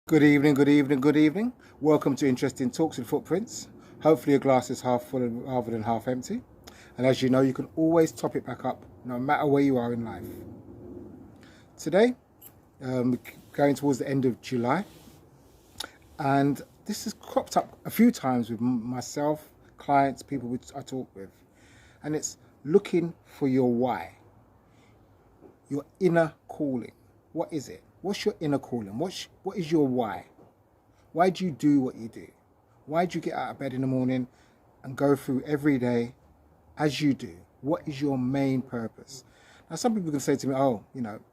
Good evening, good evening, good evening. Welcome to Interesting Talks with Footprints. Hopefully, your glass is half full rather than half empty. And as you know, you can always top it back up no matter where you are in life. Today, we're going towards the end of July, and this has cropped up a few times with myself, clients, people which I talk with. And it's looking for your why, your inner calling. What is it? What's your inner calling? What is your why? Why do you do what you do? Why do you get out of bed in the morning and go through every day as you do? What is your main purpose? Now, some people can say to me, oh,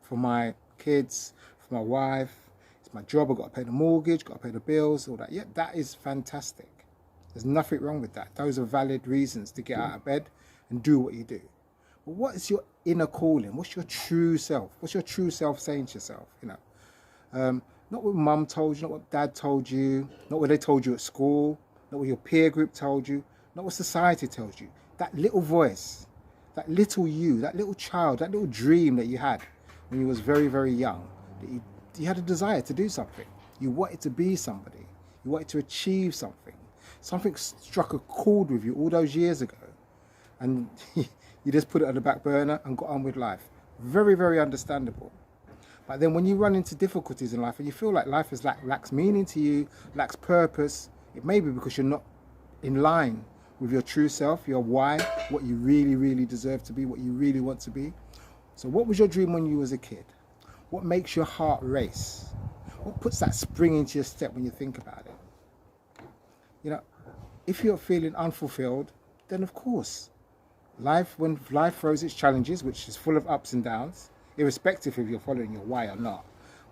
for my kids, for my wife, it's my job, I've got to pay the mortgage, got to pay the bills, all that. Yeah, that is fantastic. There's nothing wrong with that. Those are valid reasons to get out of bed and do what you do. But what is your inner calling? What's your true self? What's your true self saying to yourself? Not what mum told you, not what dad told you, not what they told you at school, not what your peer group told you, not what society tells you. That little voice, that little you, that little child, that little dream that you had when you was very, very young, that you had a desire to do something. You wanted to be somebody. You wanted to achieve something. Something struck a chord with you all those years ago, and you just put it on the back burner and got on with life. Very, very understandable. But then when you run into difficulties in life and you feel like life lacks meaning to you, lacks purpose, it may be because you're not in line with your true self, your why, what you really, really deserve to be, what you really want to be. So what was your dream when you was a kid? What makes your heart race? What puts that spring into your step when you think about it? If you're feeling unfulfilled, then of course, when life throws its challenges, which is full of ups and downs, irrespective if you're following your why or not.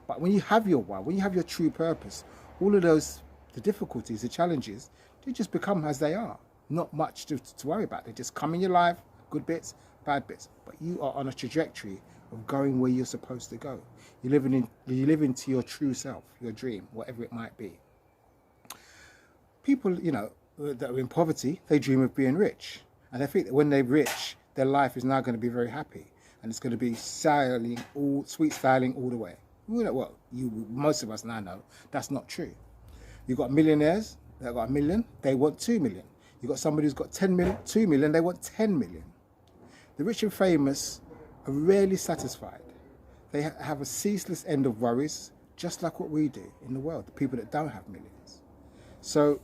But when you have your why, when you have your true purpose, all of those, the difficulties, the challenges, they just become as they are. Not much to worry about. They just come in your life, good bits, bad bits. But you are on a trajectory of going where you're supposed to go. You're living to your true self, your dream, whatever it might be. People, that are in poverty, they dream of being rich. And they think that when they're rich, their life is now going to be very happy. And it's going to be sweet styling all the way. Well, most of us now know that's not true. You've got millionaires that got 1 million, they want 2 million. You've got somebody who's got 10 million, 2 million, they want 10 million. The rich and famous are rarely satisfied. They have a ceaseless end of worries, just like what we do in the world, the people that don't have millions. So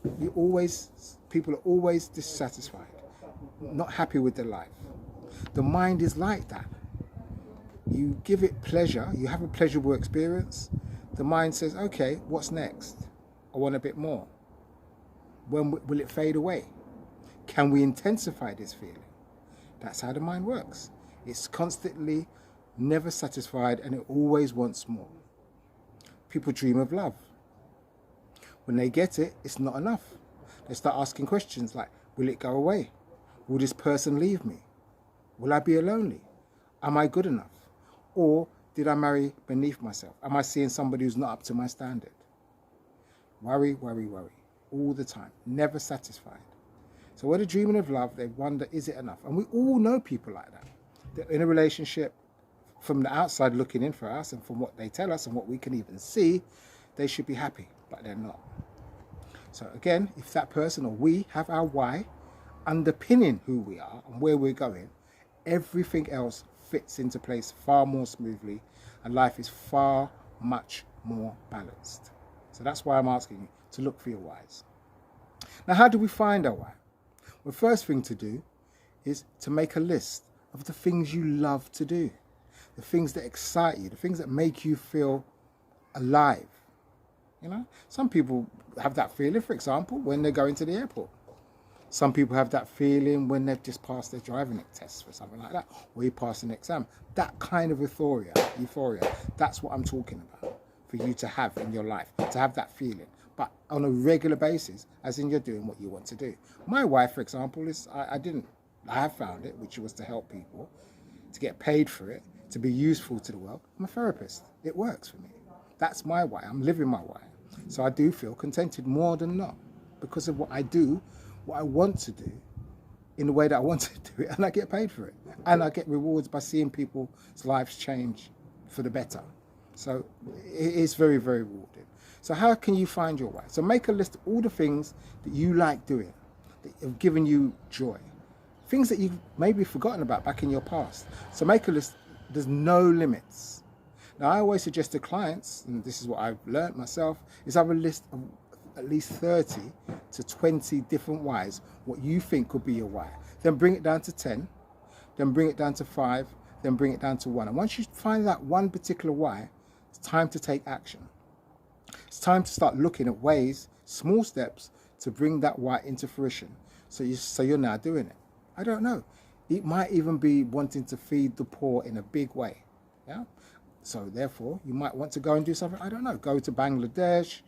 people are always dissatisfied, not happy with their life. The mind is like that. You give it pleasure, you have a pleasurable experience, the mind says, okay, what's next? I want a bit more. When will it fade away? Can we intensify this feeling? That's how the mind works. It's constantly never satisfied and it always wants more. People dream of love. When they get it, it's not enough. They start asking questions like, will it go away? Will this person leave me? Will I be lonely? Am I good enough? Or did I marry beneath myself? Am I seeing somebody who's not up to my standard? Worry, worry, worry. All the time. Never satisfied. So when they're dreaming of love, they wonder, is it enough? And we all know people like that. They're in a relationship, from the outside looking in for us, and from what they tell us and what we can even see, they should be happy, but they're not. So again, if that person or we have our why, underpinning who we are and where we're going, everything else fits into place far more smoothly and life is far much more balanced. So that's why I'm asking you to look for your whys. Now, how do we find our why? Well, first thing to do is to make a list of the things you love to do, the things that excite you, the things that make you feel alive. Some people have that feeling, for example, when they're going to the airport. Some people have that feeling when they've just passed their driving test or something like that, or you pass an exam. That kind of euphoria, that's what I'm talking about for you to have in your life, to have that feeling, but on a regular basis, as in you're doing what you want to do. My wife, for example, I have found it, which was to help people, to get paid for it, to be useful to the world. I'm a therapist. It works for me. That's my why. I'm living my why. So I do feel contented more than not because of what I do, what I want to do in the way that I want to do it, and I get paid for it. And I get rewards by seeing people's lives change for the better. So it is very, very rewarding. So how can you find your why? So make a list of all the things that you like doing, that have given you joy, things that you've maybe forgotten about back in your past. So make a list. There's no limits. Now, I always suggest to clients, and this is what I've learned myself, is have a list of at least 30 to 20 different whys, what you think could be your why. Then bring it down to 10, then bring it down to 5, then bring it down to 1. And once you find that one particular why, it's time to take action. It's time to start looking at ways, small steps, to bring that why into fruition. So you're now doing it. I don't know. It might even be wanting to feed the poor in a big way. Yeah. So therefore, you might want to go and do something. I don't know. Go to Bangladesh,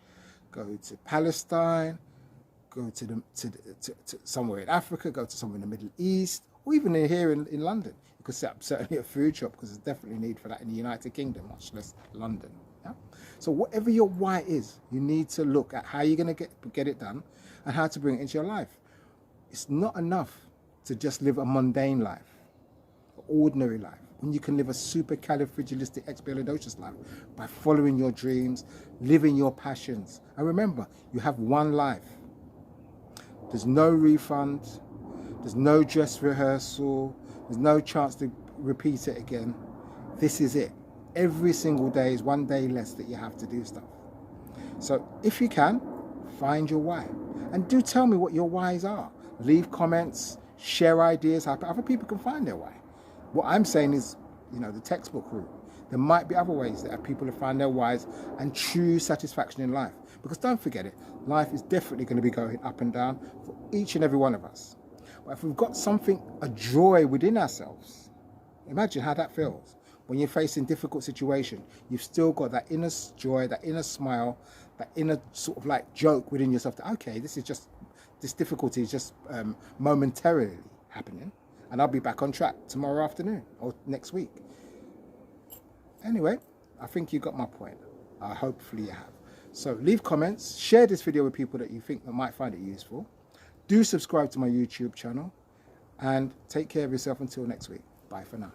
go to Palestine, go to somewhere in Africa, go to somewhere in the Middle East, or even here in London. You could set up certainly a food shop, because there's definitely a need for that in the United Kingdom, much less London. Yeah. So whatever your why is, you need to look at how you're going to get it done and how to bring it into your life. It's not enough to just live a mundane life, an ordinary life, when you can live a supercalifragilisticexpialidocious life by following your dreams, living your passions. And remember, you have one life. There's no refund, there's no dress rehearsal, there's no chance to repeat it again. This is it. Every single day is one day less that you have to do stuff. So if you can, find your why. And do tell me what your whys are. Leave comments, share ideas, how other people can find their why. What I'm saying is, the textbook route. There might be other ways that people have found their whys and true satisfaction in life. Because don't forget it, life is definitely going to be going up and down for each and every one of us. But if we've got something, a joy within ourselves, imagine how that feels. When you're facing difficult situation, you've still got that inner joy, that inner smile, that inner sort of like joke within yourself that, okay, this difficulty is just momentarily happening, and I'll be back on track tomorrow afternoon or next week. Anyway, I think you got my point. Hopefully you have. So leave comments, share this video with people that you think that might find it useful. Do subscribe to my YouTube channel, and take care of yourself until next week. Bye for now.